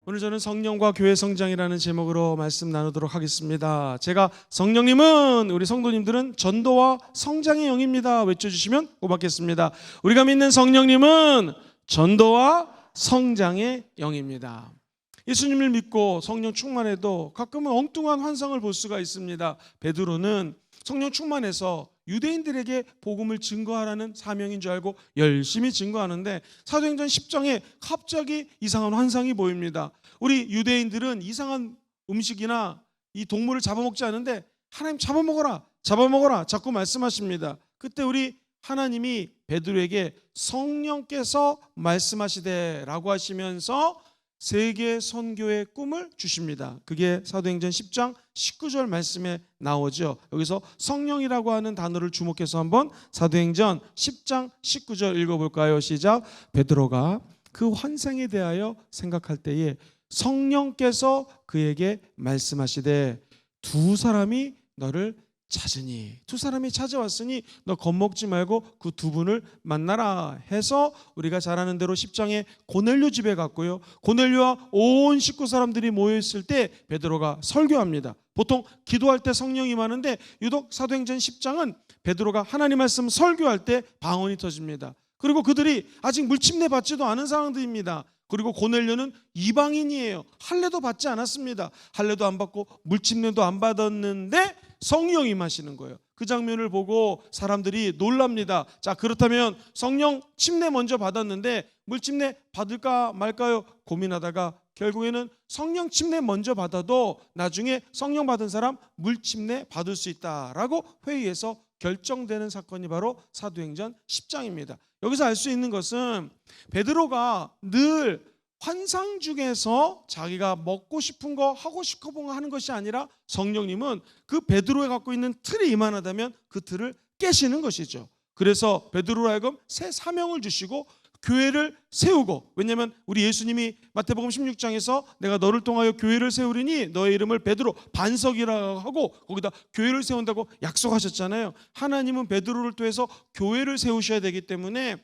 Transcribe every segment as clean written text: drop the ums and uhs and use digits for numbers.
오늘 저는 성령과 교회 성장이라는 제목으로 말씀 나누도록 하겠습니다. 제가 성령님은 우리 성도님들은 전도와 성장의 영입니다 외쳐주시면 고맙겠습니다. 우리가 믿는 성령님은 전도와 성장의 영입니다. 예수님을 믿고 성령 충만해도 가끔은 엉뚱한 환상을 볼 수가 있습니다. 베드로는 성령 충만해서 유대인들에게 복음을 증거하라는 사명인 줄 알고 열심히 증거하는데 사도행전 10장에 갑자기 이상한 환상이 보입니다. 우리 유대인들은 이상한 음식이나 이 동물을 잡아먹지 않는데 하나님 잡아먹어라 자꾸 말씀하십니다. 그때 우리 하나님이 베드로에게 성령께서 말씀하시되 라고 하시면서 세계 선교의 꿈을 주십니다. 그게 사도행전 10장 19절 말씀에 나오죠. 여기서 성령이라고 하는 단어를 주목해서 한번 사도행전 10장 19절 읽어볼까요? 시작. 베드로가 그 환상에 대하여 생각할 때에 성령께서 그에게 말씀하시되 두 사람이 너를 찾으니, 두 사람이 찾아왔으니 너 겁먹지 말고 그 두 분을 만나라 해서 우리가 잘 아는 대로 10장에 고넬료 집에 갔고요. 고넬료와 온 식구 사람들이 모여있을 때 베드로가 설교합니다. 보통 기도할 때 성령이 임하는데 유독 사도행전 10장은 베드로가 하나님 말씀 설교할 때 방언이 터집니다. 그리고 그들이 아직 물침내 받지도 않은 상황들입니다. 그리고 고넬료는 이방인이에요. 할례도 받지 않았습니다. 할례도 안 받고 물침내도 안 받았는데 성령이 임하시는 거예요. 그 장면을 보고 사람들이 놀랍니다. 자, 그렇다면 성령 침례 먼저 받았는데 물침례 받을까 말까요? 고민하다가 결국에는 성령 침례 먼저 받아도 나중에 성령 받은 사람 물침례 받을 수 있다라고 회의에서 결정되는 사건이 바로 사도행전 10장입니다. 여기서 알 수 있는 것은 베드로가 늘 환상 중에서 자기가 먹고 싶은 거 하고 싶은 거 하는 것이 아니라 성령님은 그 베드로에 갖고 있는 틀이 이만하다면 그 틀을 깨시는 것이죠. 그래서 베드로로 하여금 새 사명을 주시고 교회를 세우고, 왜냐하면 우리 예수님이 마태복음 16장에서 내가 너를 통하여 교회를 세우리니 너의 이름을 베드로 반석이라고 하고 거기다 교회를 세운다고 약속하셨잖아요. 하나님은 베드로를 통해서 교회를 세우셔야 되기 때문에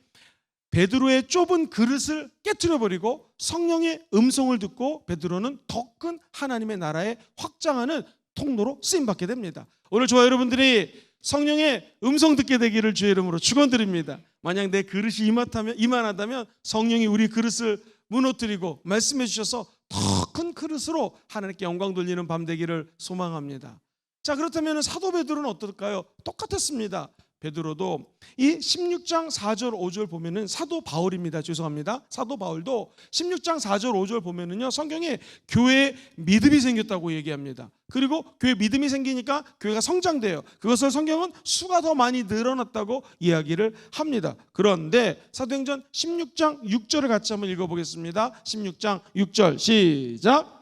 베드로의 좁은 그릇을 깨트려버리고 성령의 음성을 듣고 베드로는 더 큰 하나님의 나라에 확장하는 통로로 쓰임받게 됩니다. 오늘 저와 여러분들이 성령의 음성 듣게 되기를 주의 이름으로 축원드립니다. 만약 내 그릇이 이만하다면 성령이 우리 그릇을 무너뜨리고 말씀해 주셔서 더 큰 그릇으로 하나님께 영광 돌리는 밤 되기를 소망합니다. 자, 그렇다면 사도 베드로는 어떨까요? 똑같았습니다. 베드로도 이 16장 4절 5절 보면은 사도 바울입니다. 죄송합니다. 사도 바울도 16장 4절 5절 보면은요, 성경에 교회에 믿음이 생겼다고 얘기합니다. 그리고 교회 믿음이 생기니까 교회가 성장돼요. 그것을 성경은 수가 더 많이 늘어났다고 이야기를 합니다. 그런데 사도행전 16장 6절을 같이 한번 읽어보겠습니다. 16장 6절 시작.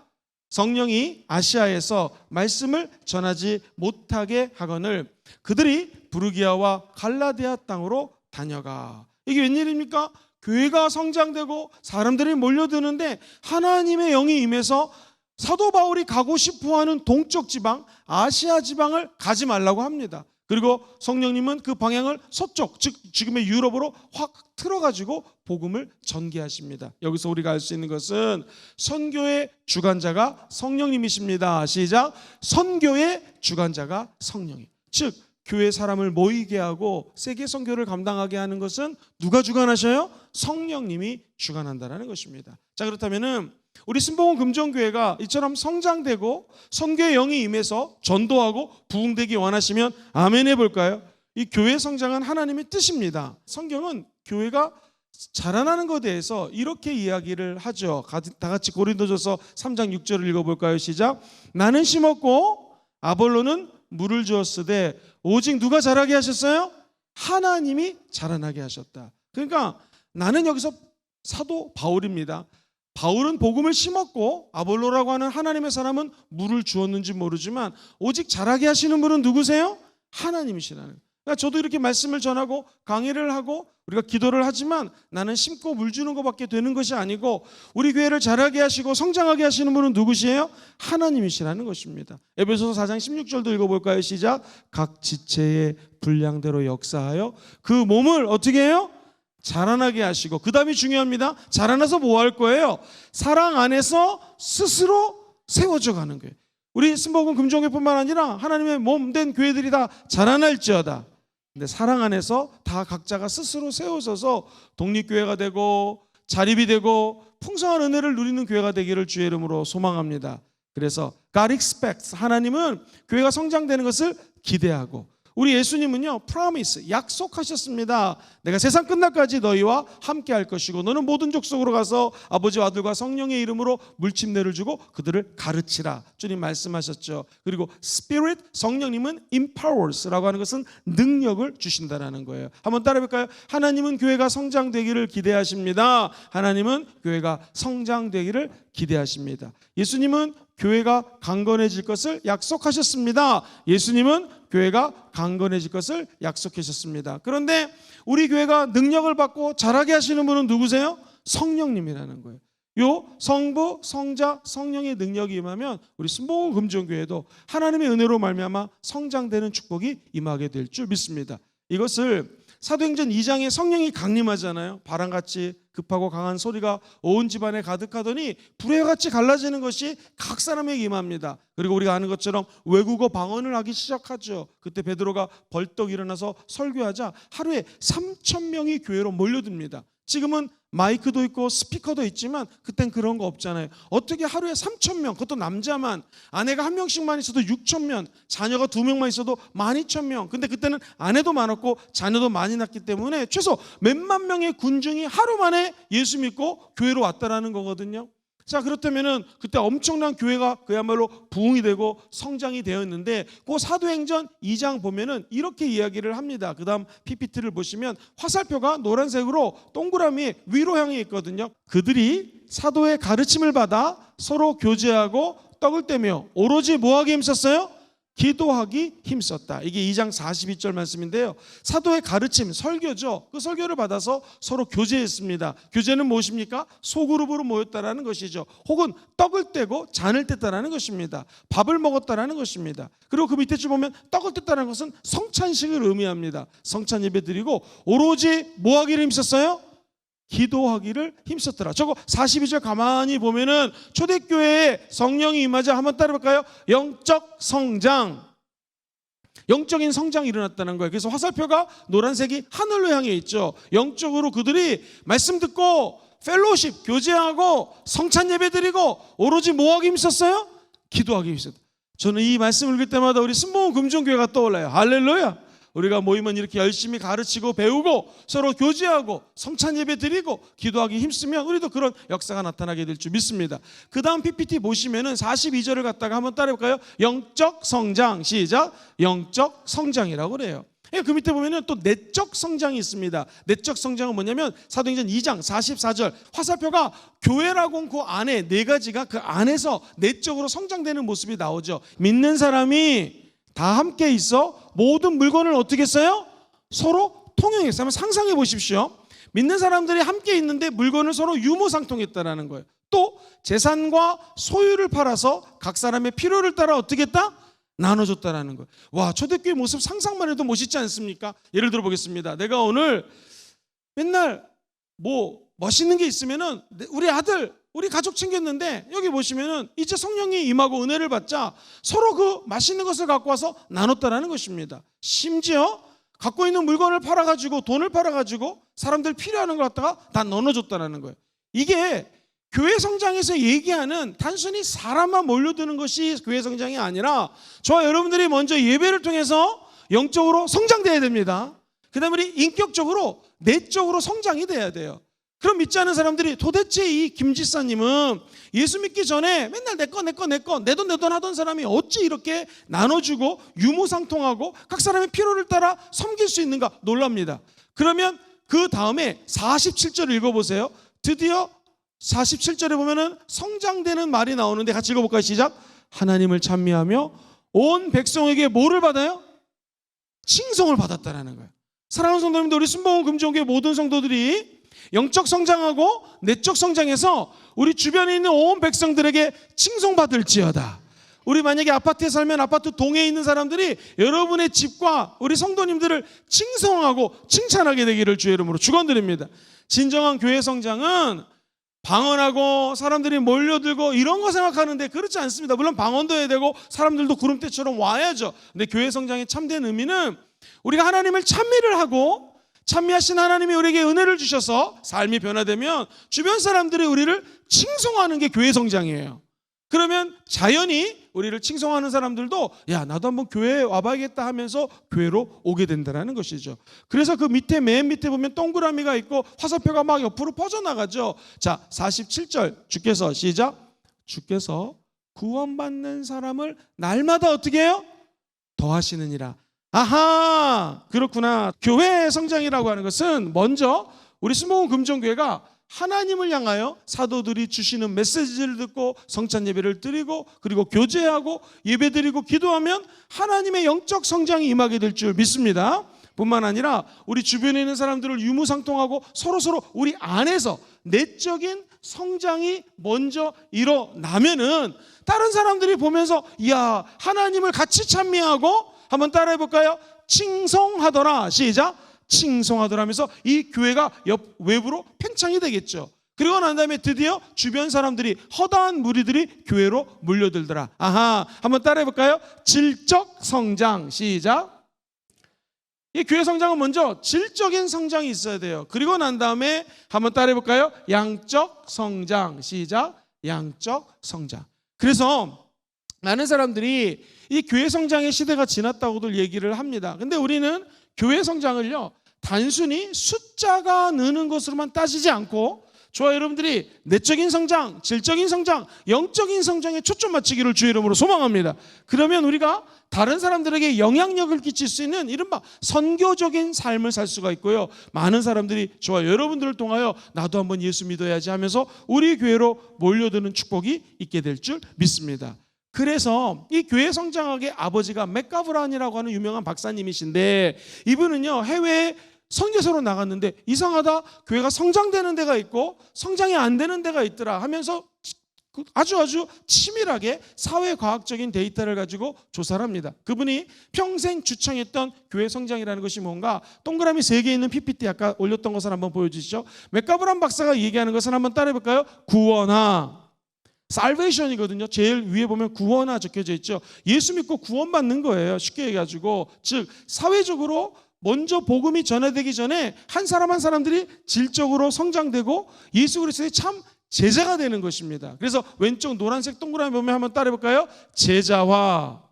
성령이 아시아에서 말씀을 전하지 못하게 하거늘 그들이 부르기아와 갈라디아 땅으로 다녀가. 이게 웬일입니까? 교회가 성장되고 사람들이 몰려드는데 하나님의 영이 임해서 사도 바울이 가고 싶어하는 동쪽 지방 아시아 지방을 가지 말라고 합니다. 그리고 성령님은 그 방향을 서쪽, 즉 지금의 유럽으로 확 틀어가지고 복음을 전개하십니다. 여기서 우리가 알 수 있는 것은 선교의 주관자가 성령님이십니다. 시작. 선교의 주관자가 성령이, 즉 교회 사람을 모이게 하고 세계 선교를 감당하게 하는 것은 누가 주관하셔요? 성령님이 주관한다라는 것입니다. 자, 그렇다면은 우리 신봉원 금정교회가 이처럼 성장되고 선교의 영이 임해서 전도하고 부흥되기 원하시면 아멘 해볼까요? 이 교회 성장은 하나님의 뜻입니다. 성경은 교회가 자라나는 것에 대해서 이렇게 이야기를 하죠. 다 같이 고린도전서 3장 6절을 읽어볼까요? 시작. 나는 심었고 아볼로는 물을 주었으되 오직 누가 자라게 하셨어요? 하나님이 자라나게 하셨다. 그러니까 나는 여기서 사도 바울입니다. 바울은 복음을 심었고 아볼로라고 하는 하나님의 사람은 물을 주었는지 모르지만 오직 자라게 하시는 분은 누구세요? 하나님이시라는. 그러니까 저도 이렇게 말씀을 전하고 강의를 하고 우리가 기도를 하지만 나는 심고 물 주는 것밖에 되는 것이 아니고 우리 교회를 자라게 하시고 성장하게 하시는 분은 누구시에요? 하나님이시라는 것입니다. 에베소서 4장 16절도 읽어볼까요? 시작. 각 지체의 분량대로 역사하여 그 몸을 어떻게 해요? 자라나게 하시고, 그 다음이 중요합니다. 자라나서 뭐 할 거예요? 사랑 안에서 스스로 세워져 가는 거예요. 우리 순복음 금종교뿐만 아니라 하나님의 몸된 교회들이 다 자라날지어다. 근데 사랑 안에서 다 각자가 스스로 세워져서 독립교회가 되고 자립이 되고 풍성한 은혜를 누리는 교회가 되기를 주의 이름으로 소망합니다. 그래서 God expects, 하나님은 교회가 성장되는 것을 기대하고, 우리 예수님은요 promise, 약속하셨습니다. 내가 세상 끝날까지 너희와 함께 할 것이고 너는 모든 족속으로 가서 아버지와 아들과 성령의 이름으로 물침례를 주고 그들을 가르치라. 주님 말씀하셨죠. 그리고 Spirit, 성령님은 empowers라고 하는 것은 능력을 주신다라는 거예요. 한번 따라해볼까요? 하나님은 교회가 성장되기를 기대하십니다. 하나님은 교회가 성장되기를 기대하십니다. 예수님은 교회가 강건해질 것을 약속하셨습니다. 예수님은 교회가 강건해질 것을 약속하셨습니다. 그런데 우리 교회가 능력을 받고 자라게 하시는 분은 누구세요? 성령님이라는 거예요. 요 성부, 성자, 성령의 능력이 임하면 우리 순복음 금종교회도 하나님의 은혜로 말미암아 성장되는 축복이 임하게 될 줄 믿습니다. 이것을 사도행전 2장에 성령이 강림하잖아요. 바람같이 급하고 강한 소리가 온 집안에 가득하더니 불의 같이 갈라지는 것이 각 사람에게 임합니다. 그리고 우리가 아는 것처럼 외국어 방언을 하기 시작하죠. 그때 베드로가 벌떡 일어나서 설교하자 하루에 3,000명이 교회로 몰려듭니다. 지금은 마이크도 있고 스피커도 있지만 그땐 그런 거 없잖아요. 어떻게 하루에 3,000명, 그것도 남자만, 아내가 한 명씩만 있어도 6,000명, 자녀가 2명만 있어도 12,000명. 근데 그때는 아내도 많았고 자녀도 많이 낳기 때문에 최소 몇만 명의 군중이 하루 만에 예수 믿고 교회로 왔다라는 거거든요. 자, 그렇다면은 그때 엄청난 교회가 그야말로 부흥이 되고 성장이 되었는데, 그 사도행전 2장 보면은 이렇게 이야기를 합니다. 그 다음 PPT를 보시면 화살표가 노란색으로 동그라미 위로 향해 있거든요. 그들이 사도의 가르침을 받아 서로 교제하고 떡을 떼며 오로지 뭐하기 힘썼어요? 기도하기 힘썼다. 이게 2장 42절 말씀인데요. 사도의 가르침, 설교죠. 그 설교를 받아서 서로 교제했습니다. 교제는 무엇입니까? 소그룹으로 모였다라는 것이죠. 혹은 떡을 떼고 잔을 뗐다라는 것입니다. 밥을 먹었다라는 것입니다. 그리고 그 밑에 줄 보면 떡을 뗐다는 것은 성찬식을 의미합니다. 성찬 예배 드리고 오로지 뭐하기를 힘썼어요? 기도하기를 힘썼더라. 저거 42절 가만히 보면은 초대교회에 성령이 임하자, 한번 따라볼까요? 영적 성장, 영적인 성장이 일어났다는 거예요. 그래서 화살표가 노란색이 하늘로 향해 있죠. 영적으로 그들이 말씀 듣고 펠로십, 교제하고 성찬 예배 드리고 오로지 뭐하기 힘썼어요? 기도하기 힘썼다. 저는 이 말씀을 읽을 때마다 우리 순복음 금종교회가 떠올라요. 할렐루야. 우리가 모이면 이렇게 열심히 가르치고 배우고 서로 교제하고 성찬 예배 드리고 기도하기 힘쓰면 우리도 그런 역사가 나타나게 될 줄 믿습니다. 그 다음 PPT 보시면은 42절을 갖다가 한번 따라해볼까요? 영적 성장, 시작. 영적 성장이라고 그래요. 그 밑에 보면은 또 내적 성장이 있습니다. 내적 성장은 뭐냐면 사도행전 2장 44절 화살표가 교회라고 그 안에 네 가지가 그 안에서 내적으로 성장되는 모습이 나오죠. 믿는 사람이 다 함께 있어 모든 물건을 어떻게 써요? 서로 통용했어요. 한번 상상해 보십시오. 믿는 사람들이 함께 있는데 물건을 서로 유무상통했다라는 거예요. 또 재산과 소유를 팔아서 각 사람의 필요를 따라 어떻게 했다? 나눠줬다라는 거예요. 와, 초대교회 모습 상상만 해도 멋있지 않습니까? 예를 들어 보겠습니다. 내가 오늘 맨날 뭐 멋있는 게 있으면은 우리 아들, 우리 가족 챙겼는데 여기 보시면은 이제 성령이 임하고 은혜를 받자 서로 그 맛있는 것을 갖고 와서 나눴다라는 것입니다. 심지어 갖고 있는 물건을 팔아가지고 돈을 팔아가지고 사람들 필요하는 걸 갖다가 다 나눠줬다라는 거예요. 이게 교회 성장에서 얘기하는 단순히 사람만 몰려드는 것이 교회 성장이 아니라 저와 여러분들이 먼저 예배를 통해서 영적으로 성장돼야 됩니다. 그 다음에 우리 인격적으로 내적으로 성장이 돼야 돼요. 그럼 믿지 않은 사람들이 도대체 이 김지사님은 예수 믿기 전에 맨날 내 돈 하던 사람이 어찌 이렇게 나눠주고 유무상통하고 각 사람의 필요를 따라 섬길 수 있는가 놀랍니다. 그러면 그 다음에 47절을 읽어보세요. 드디어 47절에 보면은 성장되는 말이 나오는데 같이 읽어볼까요? 시작. 하나님을 찬미하며 온 백성에게 뭐를 받아요? 칭송을 받았다라는 거예요. 사랑하는 성도님들, 우리 순복음 금종교회 모든 성도들이 영적 성장하고 내적 성장해서 우리 주변에 있는 온 백성들에게 칭송받을지어다. 우리 만약에 아파트에 살면 아파트 동에 있는 사람들이 여러분의 집과 우리 성도님들을 칭송하고 칭찬하게 되기를 주의 이름으로 축원드립니다. 진정한 교회 성장은 방언하고 사람들이 몰려들고 이런 거 생각하는데 그렇지 않습니다. 물론 방언도 해야 되고 사람들도 구름대처럼 와야죠. 근데 교회 성장의 참된 의미는 우리가 하나님을 찬미를 하고 찬미하신 하나님이 우리에게 은혜를 주셔서 삶이 변화되면 주변 사람들이 우리를 칭송하는 게 교회 성장이에요. 그러면 자연히 우리를 칭송하는 사람들도 야, 나도 한번 교회에 와봐야겠다 하면서 교회로 오게 된다는 것이죠. 그래서 그 밑에 맨 밑에 보면 동그라미가 있고 화살표가 막 옆으로 퍼져나가죠. 자, 47절 주께서 시작. 주께서 구원받는 사람을 날마다 어떻게 해요? 더하시느니라. 아하, 그렇구나. 교회 성장이라고 하는 것은 먼저 우리 순복음 금종교회가 하나님을 향하여 사도들이 주시는 메시지를 듣고 성찬 예배를 드리고 그리고 교제하고 예배 드리고 기도하면 하나님의 영적 성장이 임하게 될 줄 믿습니다. 뿐만 아니라 우리 주변에 있는 사람들을 유무상통하고 서로서로 우리 안에서 내적인 성장이 먼저 일어나면은 다른 사람들이 보면서 이야, 하나님을 같이 찬미하고 한번 따라해 볼까요? 칭송하더라. 시작. 칭송하더라 하면서 이 교회가 외부로 팽창이 되겠죠. 그리고 난 다음에 드디어 주변 사람들이 허다한 무리들이 교회로 몰려들더라. 아하, 한번 따라해 볼까요? 질적 성장. 시작. 이 교회 성장은 먼저 질적인 성장이 있어야 돼요. 그리고 난 다음에 한번 따라해 볼까요? 양적 성장. 시작. 양적 성장. 그래서 많은 사람들이 이 교회 성장의 시대가 지났다고들 얘기를 합니다. 근데 우리는 교회 성장을요, 단순히 숫자가 느는 것으로만 따지지 않고 저와 여러분들이 내적인 성장, 질적인 성장, 영적인 성장에 초점 맞추기를 주의 이름으로 소망합니다. 그러면 우리가 다른 사람들에게 영향력을 끼칠 수 있는 이른바 선교적인 삶을 살 수가 있고요. 많은 사람들이 저와 여러분들을 통하여 나도 한번 예수 믿어야지 하면서 우리 교회로 몰려드는 축복이 있게 될 줄 믿습니다. 그래서 이 교회 성장학의 아버지가 맥가브란이라고 하는 유명한 박사님이신데 이분은요, 해외에 선교사로 나갔는데 이상하다, 교회가 성장되는 데가 있고 성장이 안 되는 데가 있더라 하면서 아주 치밀하게 사회과학적인 데이터를 가지고 조사를 합니다. 그분이 평생 주창했던 교회 성장이라는 것이 뭔가 동그라미 3개 있는 PPT 아까 올렸던 것을 한번 보여주시죠. 맥가브란 박사가 얘기하는 것을 한번 따라해 볼까요? 구원하, 살베이션이거든요. 제일 위에 보면 구원하 적혀져 있죠. 예수 믿고 구원받는 거예요. 쉽게 얘기해가지고, 즉 사회적으로 먼저 복음이 전해되기 전에 한 사람 한 사람들이 질적으로 성장되고 예수 그리스도의 참 제자가 되는 것입니다. 그래서 왼쪽 노란색 동그라미 보면 한번 따라해볼까요? 제자화,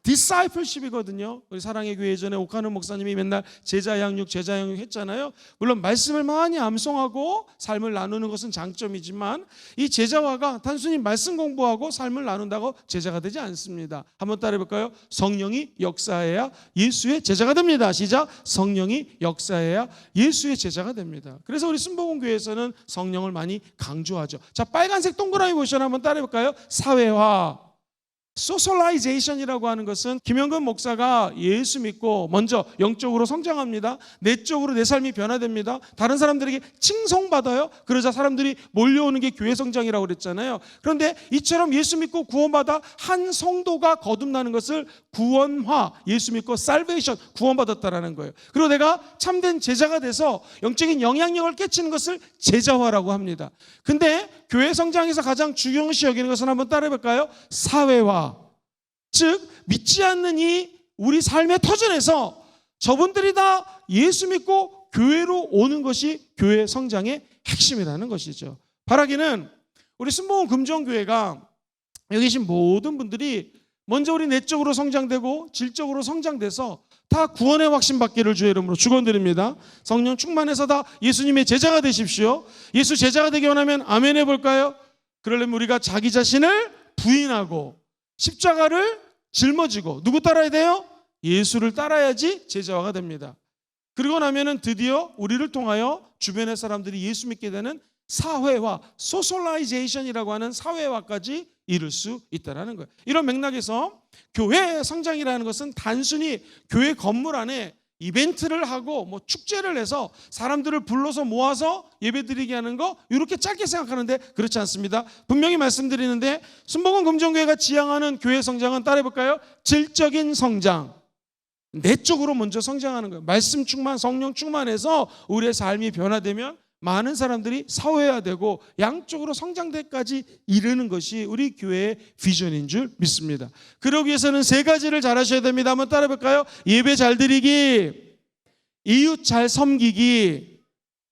discipleship이거든요. 우리 사랑의 교회 예전에 옥하는 목사님이 맨날 제자 양육 했잖아요. 물론 말씀을 많이 암송하고 삶을 나누는 것은 장점이지만 이 제자화가 단순히 말씀 공부하고 삶을 나눈다고 제자가 되지 않습니다. 한번 따라해볼까요? 성령이 역사해야 예수의 제자가 됩니다. 시작. 성령이 역사해야 예수의 제자가 됩니다. 그래서 우리 순복음교회에서는 성령을 많이 강조하죠. 자, 빨간색 동그라미 보시면 한번 따라해볼까요? 사회화, 소셜라이제이션이라고 하는 것은 김영근 목사가 예수 믿고 먼저 영적으로 성장합니다. 내적으로 내 삶이 변화됩니다. 다른 사람들에게 칭송받아요. 그러자 사람들이 몰려오는 게 교회 성장이라고 그랬잖아요. 그런데 이처럼 예수 믿고 구원받아 한 성도가 거듭나는 것을 구원화, 예수 믿고 살베이션, 구원받았다라는 거예요. 그리고 내가 참된 제자가 돼서 영적인 영향력을 끼치는 것을 제자화라고 합니다. 근데 교회 성장에서 가장 중요시 여기는 것은 한번 따라해볼까요? 사회화. 즉 믿지 않는 이 우리 삶의 터전에서 저분들이 다 예수 믿고 교회로 오는 것이 교회 성장의 핵심이라는 것이죠. 바라기는 우리 순복음 금종교회가 여기 계신 모든 분들이 먼저 우리 내적으로 성장되고 질적으로 성장돼서 다 구원의 확신 받기를 주의 이름으로 축원드립니다. 성령 충만해서 다 예수님의 제자가 되십시오. 예수 제자가 되기 원하면 아멘 해볼까요? 그러려면 우리가 자기 자신을 부인하고 십자가를 짊어지고 누구 따라야 돼요? 예수를 따라야지 제자화가 됩니다. 그리고 나면은 드디어 우리를 통하여 주변의 사람들이 예수 믿게 되는 사회화, 소셜라이제이션이라고 하는 사회화까지 이룰 수 있다는 거예요. 이런 맥락에서 교회 성장이라는 것은 단순히 교회 건물 안에 이벤트를 하고 뭐 축제를 해서 사람들을 불러서 모아서 예배드리게 하는 거 이렇게 짧게 생각하는데 그렇지 않습니다. 분명히 말씀드리는데 순복음 금종교회가 지향하는 교회 성장은 따라해볼까요? 질적인 성장, 내적으로 먼저 성장하는 거예요. 말씀 충만, 성령 충만해서 우리의 삶이 변화되면 많은 사람들이 사회화되고 양쪽으로 성장대까지 이르는 것이 우리 교회의 비전인 줄 믿습니다. 그러기 위해서는 세 가지를 잘 하셔야 됩니다. 한번 따라 볼까요? 예배 잘 드리기, 이웃 잘 섬기기.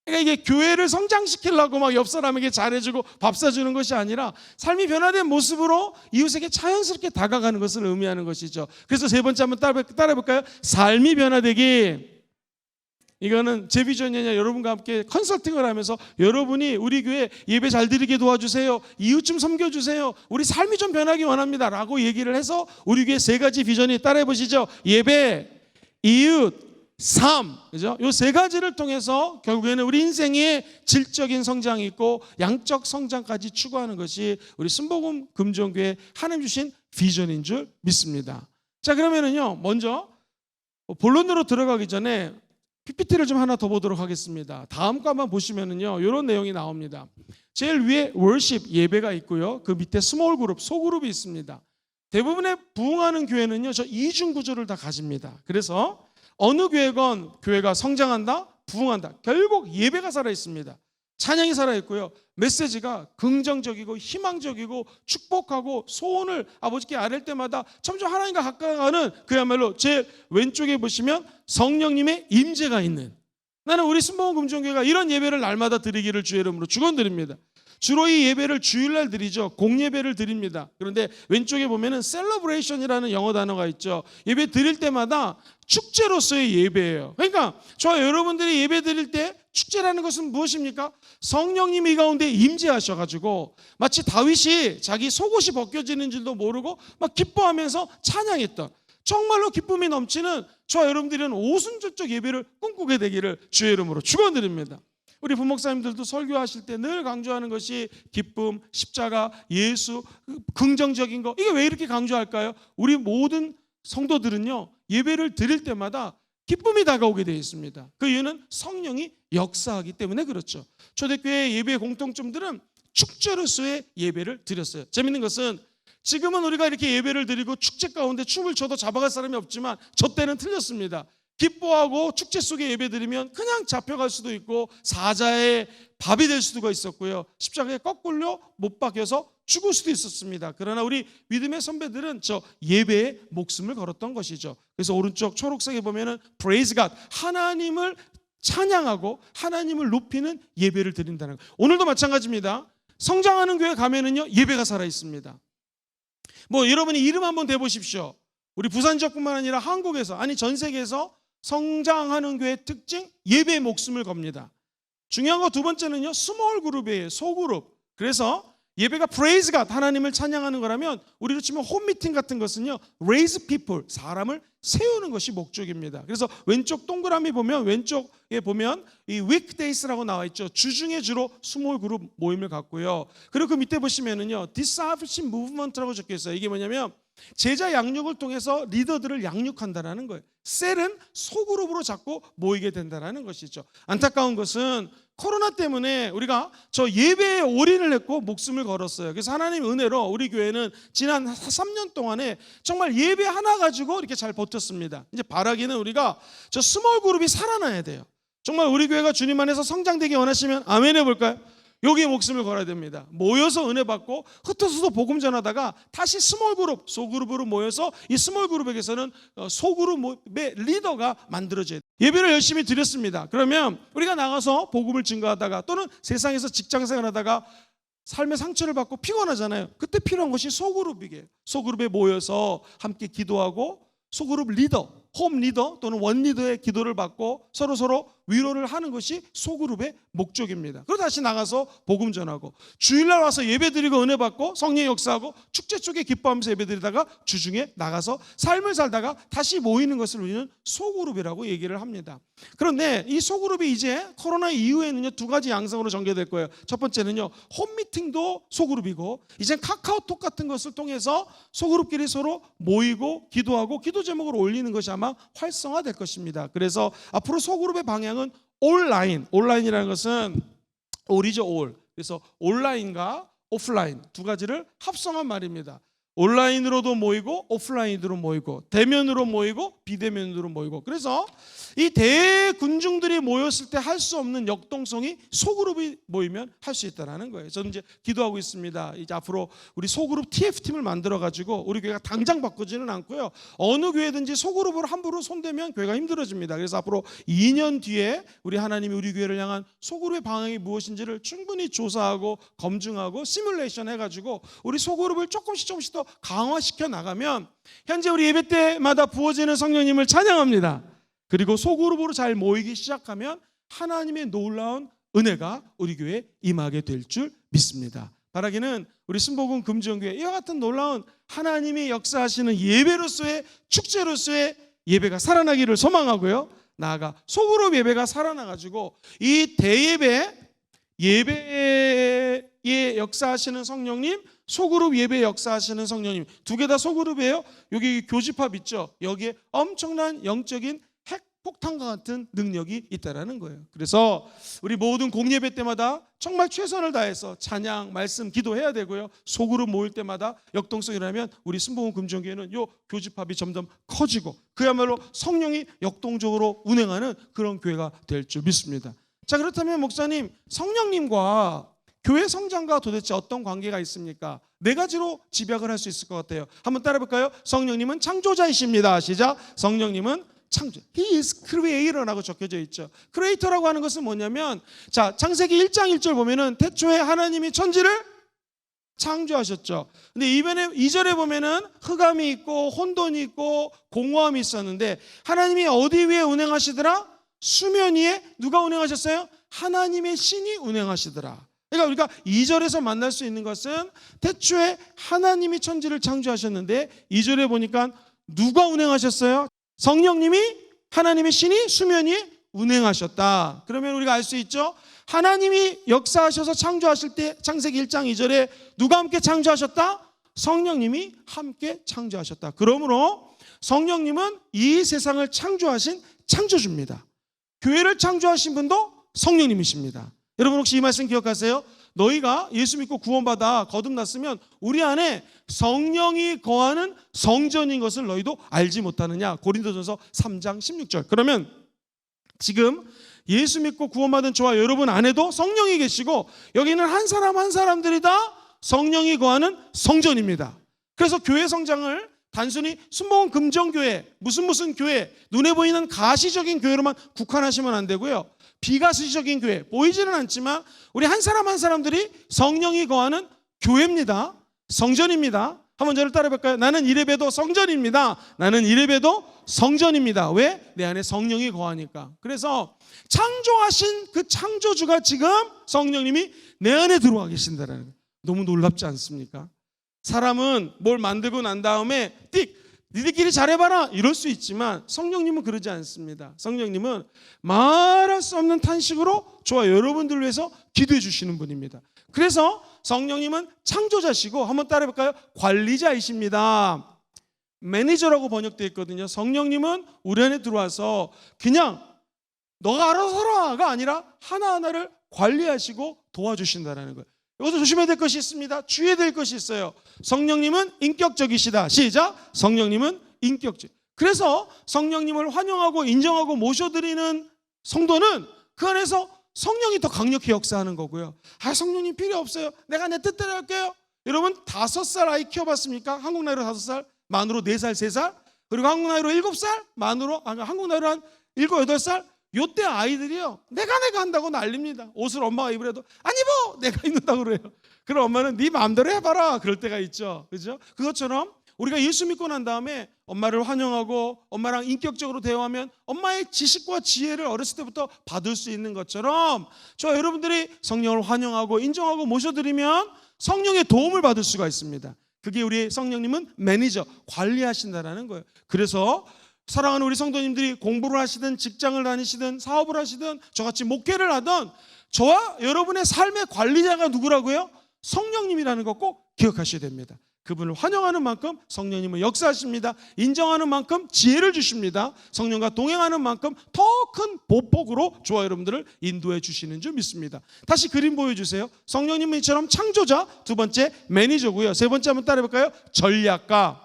그러니까 이게 교회를 성장시키려고 막 옆 사람에게 잘해주고 밥 사주는 것이 아니라 삶이 변화된 모습으로 이웃에게 자연스럽게 다가가는 것을 의미하는 것이죠. 그래서 세 번째 한번 따라 볼까요? 삶이 변화되기. 이거는 제 비전이 아니라 여러분과 함께 컨설팅을 하면서 여러분이 우리 교회 예배 잘 드리게 도와주세요, 이웃 좀 섬겨주세요, 우리 삶이 좀 변하기 원합니다 라고 얘기를 해서 우리 교회 세 가지 비전이 따라해 보시죠. 예배, 이웃, 삶. 그죠? 요 세 가지를 통해서 결국에는 우리 인생에 질적인 성장이 있고 양적 성장까지 추구하는 것이 우리 순복음 금종교회 하나님 주신 비전인 줄 믿습니다. 자, 그러면은요, 먼저 본론으로 들어가기 전에 PPT를 좀 하나 더 보도록 하겠습니다. 다음 거 한번 보시면은요, 이런 내용이 나옵니다. 제일 위에 월십 예배가 있고요, 그 밑에 스몰 그룹, 소그룹이 있습니다. 대부분의 부흥하는 교회는요, 저 이중 구조를 다 가집니다. 그래서 어느 교회건 교회가 성장한다, 부흥한다, 결국 예배가 살아 있습니다. 찬양이 살아 있고요, 메시지가 긍정적이고 희망적이고 축복하고 소원을 아버지께 아랠 때마다 점점 하나님과 가까워가는, 그야말로 제 왼쪽에 보시면 성령님의 임재가 있는, 나는 우리 순복음 금종교회가 이런 예배를 날마다 드리기를 주의 이름으로 축원드립니다. 주로 이 예배를 주일날 드리죠. 공예배를 드립니다. 그런데 왼쪽에 보면은 셀러브레이션이라는 영어 단어가 있죠. 예배 드릴 때마다 축제로서의 예배예요. 그러니까 저와 여러분들이 예배 드릴 때 축제라는 것은 무엇입니까? 성령님이 이 가운데 임재하셔가지고 마치 다윗이 자기 속옷이 벗겨지는 줄도 모르고 막 기뻐하면서 찬양했던, 정말로 기쁨이 넘치는 저와 여러분들은 오순절적 예배를 꿈꾸게 되기를 주의 이름으로 축원드립니다. 우리 부목사님들도 설교하실 때 늘 강조하는 것이 기쁨, 십자가, 예수, 긍정적인 거. 이게 왜 이렇게 강조할까요? 우리 모든 성도들은요, 예배를 드릴 때마다 기쁨이 다가오게 되어 있습니다. 그 이유는 성령이 역사하기 때문에 그렇죠. 초대교회 예배의 공통점들은 축제로서의 예배를 드렸어요. 재밌는 것은 지금은 우리가 이렇게 예배를 드리고 축제 가운데 춤을 춰도 잡아갈 사람이 없지만 저 때는 틀렸습니다. 기뻐하고 축제 속에 예배드리면 그냥 잡혀갈 수도 있고 사자의 밥이 될 수도 있었고요, 십자가에 거꾸로 못 박혀서 죽을 수도 있었습니다. 그러나 우리 믿음의 선배들은 저 예배에 목숨을 걸었던 것이죠. 그래서 오른쪽 초록색에 보면은 Praise God, 하나님을 찬양하고 하나님을 높이는 예배를 드린다는 거예요. 오늘도 마찬가지입니다. 성장하는 교회 가면은요, 예배가 살아 있습니다. 뭐 여러분이 이름 한번 대보십시오. 우리 부산 지역뿐만 아니라 한국에서, 아니 전 세계에서 성장하는 교회의 특징, 예배에 목숨을 겁니다. 중요한 거 두 번째는요, 스몰 그룹이에요. 소그룹. 그래서 예배가 Praise God, 하나님을 찬양하는 거라면 우리로 치면 홈미팅 같은 것은요, Raise People, 사람을 세우는 것이 목적입니다. 그래서 왼쪽 동그라미 보면, 왼쪽에 보면 이 weekdays라고 나와 있죠. 주중에 주로 스몰 그룹 모임을 갖고요. 그리고 그 밑에 보시면은요, Discipleship Movement라고 적혀 있어요. 이게 뭐냐면 제자 양육을 통해서 리더들을 양육한다라는 거예요. 셀은 소그룹으로 자꾸 모이게 된다라는 것이죠. 안타까운 것은 코로나 때문에 우리가 저 예배에 올인을 했고 목숨을 걸었어요. 그래서 하나님의 은혜로 우리 교회는 지난 3년 동안에 정말 예배 하나 가지고 이렇게 잘 버텼습니다. 이제 바라기는 우리가 저 스몰 그룹이 살아나야 돼요. 정말 우리 교회가 주님 안에서 성장되기 원하시면 아멘 해볼까요? 여기에 목숨을 걸어야 됩니다. 모여서 은혜 받고 흩어져서 복음 전하다가 다시 스몰 그룹, 소그룹으로 모여서 이 스몰 그룹에게서는 소그룹의 리더가 만들어져야 돼요. 예배를 열심히 드렸습니다. 그러면 우리가 나가서 복음을 증거하다가 또는 세상에서 직장생활 하다가 삶의 상처를 받고 피곤하잖아요. 그때 필요한 것이 소그룹이에요. 소그룹에 모여서 함께 기도하고 소그룹 리더, 홈 리더 또는 원 리더의 기도를 받고 서로 위로를 하는 것이 소그룹의 목적입니다. 그리고 다시 나가서 복음 전하고 주일날 와서 예배드리고 은혜 받고 성령 역사하고 축제 쪽에 기뻐하면서 예배드리다가 주중에 나가서 삶을 살다가 다시 모이는 것을 우리는 소그룹이라고 얘기를 합니다. 그런데 이 소그룹이 이제 코로나 이후에는요, 두 가지 양상으로 전개될 거예요. 첫 번째는요, 홈미팅도 소그룹이고 이젠 카카오톡 같은 것을 통해서 소그룹끼리 서로 모이고 기도하고 기도 제목을 올리는 것이 아마 활성화될 것입니다. 그래서 앞으로 소그룹의 방향은 온라인이라는 것은 올이죠, 올. 그래서 온라인과 오프라인 두 가지를 합성한 말입니다. 온라인으로도 모이고 오프라인으로 모이고 대면으로 모이고 비대면으로 모이고, 그래서 이 대군중들이 모였을 때 할 수 없는 역동성이 소그룹이 모이면 할 수 있다는 거예요. 저는 이제 기도하고 있습니다. 이제 앞으로 우리 소그룹 TF팀을 만들어 가지고 우리 교회가 당장 바꾸지는 않고요, 어느 교회든지 소그룹으로 함부로 손대면 교회가 힘들어집니다. 그래서 앞으로 2년 뒤에 우리 하나님이 우리 교회를 향한 소그룹의 방향이 무엇인지를 충분히 조사하고 검증하고 시뮬레이션 해가지고 우리 소그룹을 조금씩 더 강화시켜 나가면 현재 우리 예배 때마다 부어지는 성령님을 찬양합니다. 그리고 소그룹으로 잘 모이기 시작하면 하나님의 놀라운 은혜가 우리 교회에 임하게 될 줄 믿습니다. 바라기는 우리 순복음 금지연교회 이와 같은 놀라운 하나님이 역사하시는 예배로서의 축제로서의 예배가 살아나기를 소망하고요, 나아가 소그룹 예배가 살아나가지고 이 대예배 예배에 역사하시는 성령님, 소그룹 예배에 역사하시는 성령님, 두 개 다 소그룹이에요. 여기 교집합 있죠. 여기에 엄청난 영적인 핵폭탄과 같은 능력이 있다는 거예요. 그래서 우리 모든 공예배 때마다 정말 최선을 다해서 찬양, 말씀, 기도해야 되고요, 소그룹 모일 때마다 역동성이라면 우리 순복음 금정교회는 요 교집합이 점점 커지고 그야말로 성령이 역동적으로 운행하는 그런 교회가 될 줄 믿습니다. 자, 그렇다면 목사님, 성령님과 교회 성장과 도대체 어떤 관계가 있습니까? 네 가지로 집약을 할 수 있을 것 같아요. 한번 따라 볼까요? 성령님은 창조자이십니다. 시작. 성령님은 창조. He is creator라고 적혀져 있죠. 크리에이터라고 하는 것은 뭐냐면, 자, 창세기 1장 1절 보면은 태초에 하나님이 천지를 창조하셨죠. 근데 2절에 보면은 흑암이 있고 혼돈이 있고 공허함이 있었는데 하나님이 어디 위에 운행하시더라? 수면 위에 누가 운행하셨어요? 하나님의 신이 운행하시더라. 그러니까 우리가 2절에서 만날 수 있는 것은 태초에 하나님이 천지를 창조하셨는데 2절에 보니까 누가 운행하셨어요? 성령님이, 하나님의 신이 수면 위에 운행하셨다. 그러면 우리가 알 수 있죠? 하나님이 역사하셔서 창조하실 때 창세기 1장 2절에 누가 함께 창조하셨다? 성령님이 함께 창조하셨다. 그러므로 성령님은 이 세상을 창조하신 창조주입니다. 교회를 창조하신 분도 성령님이십니다. 여러분 혹시 이 말씀 기억하세요? 너희가 예수 믿고 구원받아 거듭났으면 우리 안에 성령이 거하는 성전인 것을 너희도 알지 못하느냐. 고린도전서 3장 16절. 그러면 지금 예수 믿고 구원받은 저와 여러분 안에도 성령이 계시고 여기는 한 사람 한 사람들이 다 성령이 거하는 성전입니다. 그래서 교회 성장을 단순히 순복음 금정교회, 무슨 교회, 눈에 보이는 가시적인 교회로만 국한하시면 안 되고요, 비가시적인 교회, 보이지는 않지만 우리 한 사람 한 사람들이 성령이 거하는 교회입니다. 성전입니다. 한번 저를 따라 볼까요? 나는 이래봬도 성전입니다. 나는 이래봬도 성전입니다. 왜? 내 안에 성령이 거하니까. 그래서 창조하신 그 창조주가 지금 성령님이 내 안에 들어와 계신다는 거예요. 너무 놀랍지 않습니까? 사람은 뭘 만들고 난 다음에 니들끼리 잘해봐라 이럴 수 있지만 성령님은 그러지 않습니다. 성령님은 말할 수 없는 탄식으로 저와 여러분들을 위해서 기도해 주시는 분입니다. 그래서 성령님은 창조자시고, 한번 따라해볼까요? 관리자이십니다. 매니저라고 번역되어 있거든요. 성령님은 우리 안에 들어와서 그냥 너가 알아서 하라가 아니라 하나하나를 관리하시고 도와주신다는 거예요. 여기서 조심해야 될 것이 있습니다. 주의해야 될 것이 있어요. 성령님은 인격적이시다. 시작. 성령님은 인격적. 그래서 성령님을 환영하고 인정하고 모셔드리는 성도는 그 안에서 성령이 더 강력히 역사하는 거고요. 성령님 필요 없어요. 내가 내 뜻대로 할게요. 여러분 5살 아이 키워봤습니까? 한국 나이로 5살, 만으로 4살, 3살, 그리고 한국 나이로 7살, 한국 나이로 한 7, 8살. 요때 아이들이요, 내가 한다고 난립니다. 옷을 엄마가 입으래도 안 입어! 내가 입는다고 그래요. 그럼 엄마는 네 마음대로 해봐라 그럴 때가 있죠. 그죠? 그것처럼 우리가 예수 믿고 난 다음에 엄마를 환영하고 엄마랑 인격적으로 대화하면 엄마의 지식과 지혜를 어렸을 때부터 받을 수 있는 것처럼 저 여러분들이 성령을 환영하고 인정하고 모셔드리면 성령의 도움을 받을 수가 있습니다. 그게 우리 성령님은 매니저, 관리하신다라는 거예요. 그래서 사랑하는 우리 성도님들이 공부를 하시든 직장을 다니시든 사업을 하시든 저같이 목회를 하든 저와 여러분의 삶의 관리자가 누구라고요? 성령님이라는 거 꼭 기억하셔야 됩니다. 그분을 환영하는 만큼 성령님은 역사하십니다. 인정하는 만큼 지혜를 주십니다. 성령과 동행하는 만큼 더 큰 보폭으로 저와 여러분들을 인도해 주시는 줄 믿습니다. 다시 그림 보여주세요. 성령님은 이처럼 창조자, 두 번째 매니저고요. 세 번째 한번 따라해볼까요? 전략가.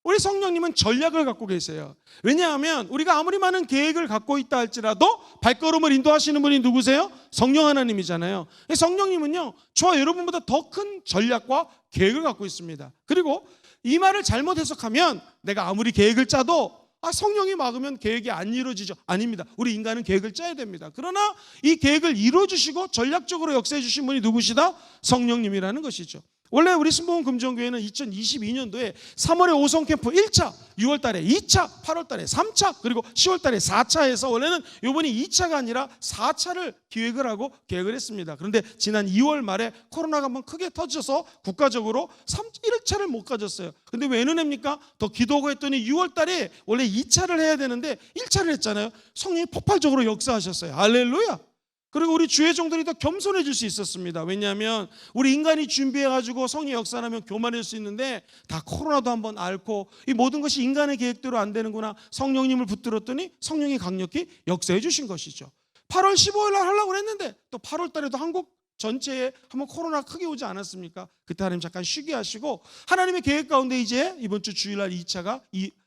우리 성령님은 전략을 갖고 계세요. 왜냐하면 우리가 아무리 많은 계획을 갖고 있다 할지라도 발걸음을 인도하시는 분이 누구세요? 성령 하나님이잖아요. 성령님은요, 저와 여러분보다 더 큰 전략과 계획을 갖고 있습니다. 그리고 이 말을 잘못 해석하면 내가 아무리 계획을 짜도 성령이 막으면 계획이 안 이루어지죠. 아닙니다. 우리 인간은 계획을 짜야 됩니다. 그러나 이 계획을 이루어주시고 전략적으로 역사해 주신 분이 누구시다? 성령님이라는 것이죠. 원래 우리 순복음 금정교회는 2022년도에 3월에 오성 캠프 1차, 6월 달에 2차, 8월 달에 3차, 그리고 10월 달에 4차 해서 원래는 이번이 2차가 아니라 4차를 기획을 하고 계획을 했습니다. 그런데 지난 2월 말에 코로나가 한번 크게 터져서 국가적으로 1차를 못 가졌어요. 근데 왜 은혜입니까? 더 기도하고 했더니 6월 달에 원래 2차를 해야 되는데 1차를 했잖아요. 성령이 폭발적으로 역사하셨어요. 할렐루야. 그리고 우리 주의 종들이 더 겸손해질 수 있었습니다. 왜냐하면 우리 인간이 준비해가지고 성령 역사하면 교만할 수 있는데 다 코로나도 한번 앓고 이 모든 것이 인간의 계획대로 안 되는구나. 성령님을 붙들었더니 성령이 강력히 역사해 주신 것이죠. 8월 15일 날 하려고 했는데 또 8월 달에도 한국 전체에 한번 코로나 크게 오지 않았습니까? 그때 하나님 잠깐 쉬게 하시고 하나님의 계획 가운데 이제 이번 주 주일날 2차가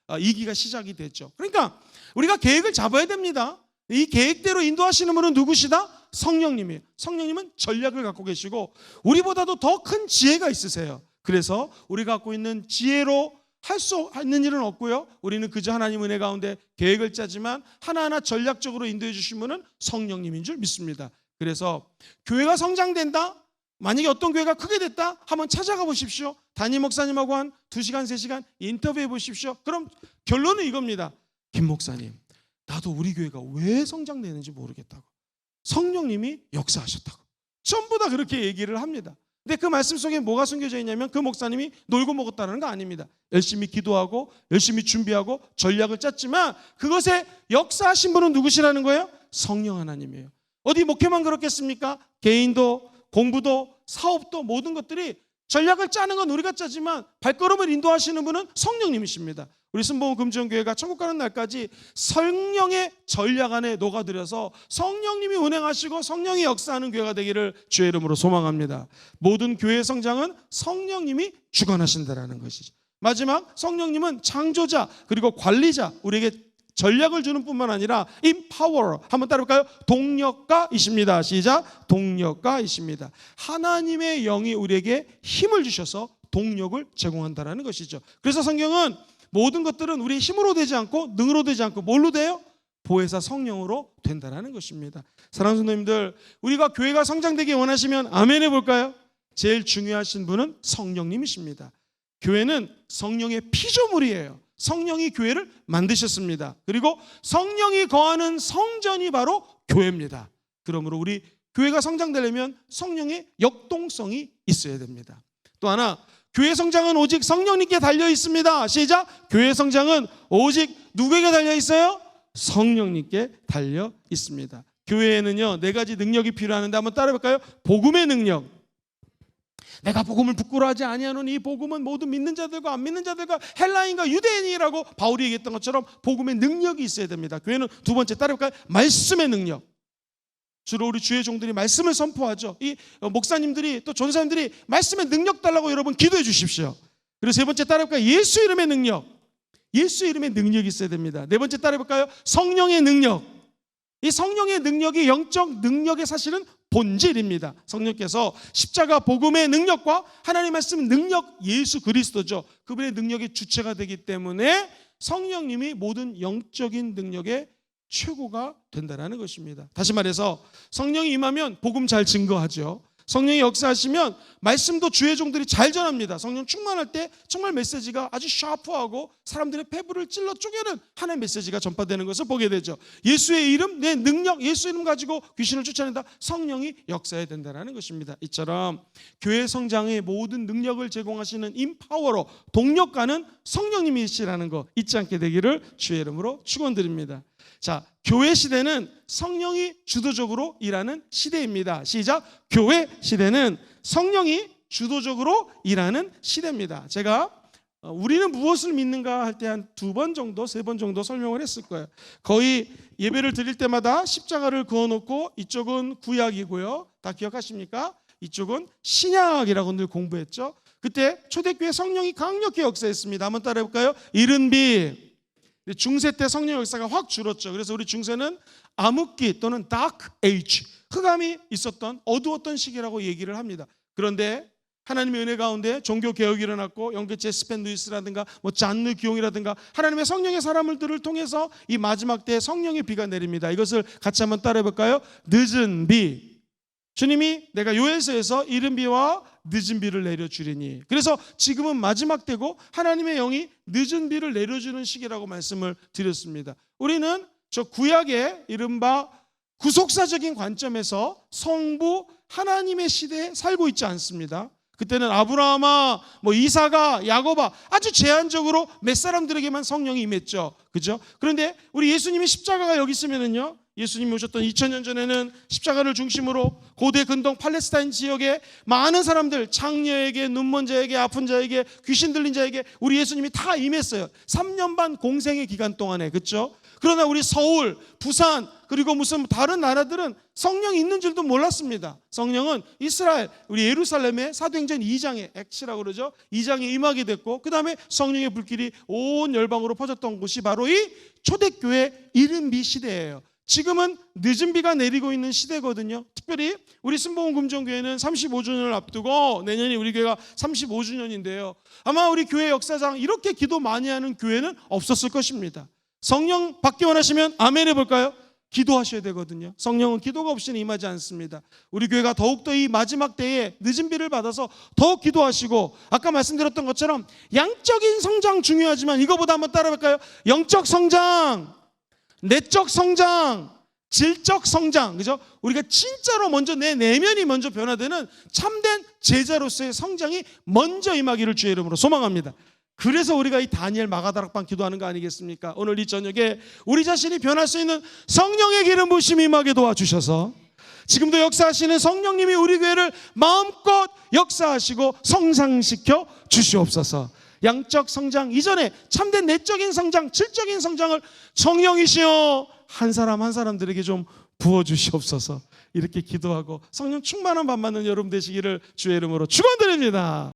2기가 시작이 됐죠. 그러니까 우리가 계획을 잡아야 됩니다. 이 계획대로 인도하시는 분은 누구시다? 성령님이에요. 성령님은 전략을 갖고 계시고 우리보다도 더 큰 지혜가 있으세요. 그래서 우리가 갖고 있는 지혜로 할 수 있는 일은 없고요. 우리는 그저 하나님 은혜 가운데 계획을 짜지만 하나하나 전략적으로 인도해 주신 분은 성령님인 줄 믿습니다. 그래서 교회가 성장된다? 만약에 어떤 교회가 크게 됐다? 한번 찾아가 보십시오. 담임 목사님하고 한 2시간, 3시간 인터뷰해 보십시오. 그럼 결론은 이겁니다. 김 목사님, 나도 우리 교회가 왜 성장되는지 모르겠다고. 성령님이 역사하셨다고. 전부 다 그렇게 얘기를 합니다. 근데 그 말씀 속에 뭐가 숨겨져 있냐면 그 목사님이 놀고 먹었다는 거 아닙니다. 열심히 기도하고 열심히 준비하고 전략을 짰지만 그것에 역사하신 분은 누구시라는 거예요? 성령 하나님이에요. 어디 목회만 그렇겠습니까? 개인도 공부도 사업도 모든 것들이 전략을 짜는 건 우리가 짜지만 발걸음을 인도하시는 분은 성령님이십니다. 우리 순복음 금정교회가 천국 가는 날까지 성령의 전략 안에 녹아들여서 성령님이 운행하시고 성령이 역사하는 교회가 되기를 주의 이름으로 소망합니다. 모든 교회의 성장은 성령님이 주관하신다라는 것이죠. 마지막, 성령님은 창조자 그리고 관리자, 우리에게 전략을 주는 뿐만 아니라 empower, 한번 따라볼까요? 동력가이십니다. 시작. 동력가이십니다. 하나님의 영이 우리에게 힘을 주셔서 동력을 제공한다는 것이죠. 그래서 성경은 모든 것들은 우리의 힘으로 되지 않고 능으로 되지 않고 뭘로 돼요? 보혜사 성령으로 된다는 것입니다. 사랑하는 성도님들, 우리가 교회가 성장되기 원하시면 아멘 해볼까요? 제일 중요하신 분은 성령님이십니다. 교회는 성령의 피조물이에요. 성령이 교회를 만드셨습니다. 그리고 성령이 거하는 성전이 바로 교회입니다. 그러므로 우리 교회가 성장되려면 성령의 역동성이 있어야 됩니다. 또 하나, 교회 성장은 오직 성령님께 달려 있습니다. 시작. 교회 성장은 오직 누구에게 달려 있어요? 성령님께 달려 있습니다. 교회에는요 4가지 능력이 필요하는데 한번 따라해볼까요? 복음의 능력. 내가 복음을 부끄러워하지 아니하노니 이 복음은 모든 믿는 자들과 안 믿는 자들과 헬라인과 유대인이라고 바울이 얘기했던 것처럼 복음의 능력이 있어야 됩니다. 교회는 두 번째 따라해볼까요? 말씀의 능력. 주로 우리 주의 종들이 말씀을 선포하죠. 이 목사님들이 또 전사님들이 말씀의 능력 달라고 여러분 기도해 주십시오. 그리고 세 번째 따라해볼까요? 예수 이름의 능력. 예수 이름의 능력이 있어야 됩니다. 네 번째 따라해볼까요? 성령의 능력. 이 성령의 능력이 영적 능력의 사실은 본질입니다. 성령께서 십자가 복음의 능력과 하나님 말씀 능력, 예수 그리스도죠. 그분의 능력의 주체가 되기 때문에 성령님이 모든 영적인 능력의 최고가 된다는 것입니다. 다시 말해서 성령이 임하면 복음 잘 증거하죠. 성령이 역사하시면 말씀도 주의 종들이 잘 전합니다. 성령 충만할 때 정말 메시지가 아주 샤프하고 사람들의 폐부를 찔러 쪼개는 하나의 메시지가 전파되는 것을 보게 되죠. 예수의 이름, 내 능력, 예수 이름 가지고 귀신을 쫓아낸다. 성령이 역사해야 된다는 것입니다. 이처럼 교회 성장의 모든 능력을 제공하시는 임파워로 동력가는 성령님이시라는 거 잊지 않게 되기를 주의 이름으로 축원드립니다. 자, 교회 시대는 성령이 주도적으로 일하는 시대입니다. 시작. 교회 시대는 성령이 주도적으로 일하는 시대입니다. 제가 우리는 무엇을 믿는가 할 때 한 2번 정도, 3번 정도 설명을 했을 거예요. 거의 예배를 드릴 때마다 십자가를 그어놓고 이쪽은 구약이고요. 다 기억하십니까? 이쪽은 신약이라고 늘 공부했죠. 그때 초대교회 성령이 강력히 역사했습니다. 한번 따라해볼까요? 이른비. 중세 때 성령 역사가 확 줄었죠. 그래서 우리 중세는 암흑기 또는 dark age, 흑암이 있었던 어두웠던 시기라고 얘기를 합니다. 그런데 하나님의 은혜 가운데 종교 개혁이 일어났고 영계 스펜 루이스라든가 잔느 기용이라든가 하나님의 성령의 사람들을 통해서 이 마지막 때에 성령의 비가 내립니다. 이것을 같이 한번 따라해 볼까요? 늦은 비. 주님이 내가 요엘서에서 이른 비와 늦은 비를 내려주리니. 그래서 지금은 마지막 때고 하나님의 영이 늦은 비를 내려주는 시기라고 말씀을 드렸습니다. 우리는 저 구약의 이른바 구속사적인 관점에서 성부 하나님의 시대에 살고 있지 않습니다. 그때는 아브라함아, 이사가, 야곱아, 아주 제한적으로 몇 사람들에게만 성령이 임했죠. 그죠? 그런데 우리 예수님의 십자가가 여기 있으면은요, 예수님이 오셨던 2000년 전에는 십자가를 중심으로 고대 근동 팔레스타인 지역에 많은 사람들, 장녀에게, 눈먼 자에게, 아픈 자에게, 귀신 들린 자에게 우리 예수님이 다 임했어요. 3년 반 공생의 기간 동안에. 그렇죠? 그러나 우리 서울, 부산, 그리고 무슨 다른 나라들은 성령이 있는 줄도 몰랐습니다. 성령은 이스라엘, 우리 예루살렘의 사도행전 2장에 액시라고 그러죠. 2장에 임하게 됐고, 그 다음에 성령의 불길이 온 열방으로 퍼졌던 곳이 바로 이 초대교회 이른비 시대예요. 지금은 늦은 비가 내리고 있는 시대거든요. 특별히 우리 순복음 금정교회는 35주년을 앞두고 내년이 우리 교회가 35주년인데요. 아마 우리 교회 역사상 이렇게 기도 많이 하는 교회는 없었을 것입니다. 성령 받기 원하시면 아멘 해볼까요? 기도하셔야 되거든요. 성령은 기도가 없이는 임하지 않습니다. 우리 교회가 더욱더 이 마지막 때에 늦은 비를 받아서 더 기도하시고, 아까 말씀드렸던 것처럼 양적인 성장 중요하지만 이거보다 한번 따라볼까요? 영적 성장, 내적 성장, 질적 성장, 그죠? 우리가 진짜로 먼저 내 내면이 먼저 변화되는 참된 제자로서의 성장이 먼저 임하기를 주의 이름으로 소망합니다. 그래서 우리가 이 다니엘 마가다락방 기도하는 거 아니겠습니까? 오늘 이 저녁에 우리 자신이 변할 수 있는 성령의 기름 부으심이 임하게 도와주셔서 지금도 역사하시는 성령님이 우리 교회를 마음껏 역사하시고 성장시켜 주시옵소서. 양적 성장 이전에 참된 내적인 성장, 질적인 성장을 성령이시여 한 사람 한 사람들에게 좀 부어주시옵소서. 이렇게 기도하고 성령 충만한 밤 맞는 여러분 되시기를 주의 이름으로 축원드립니다.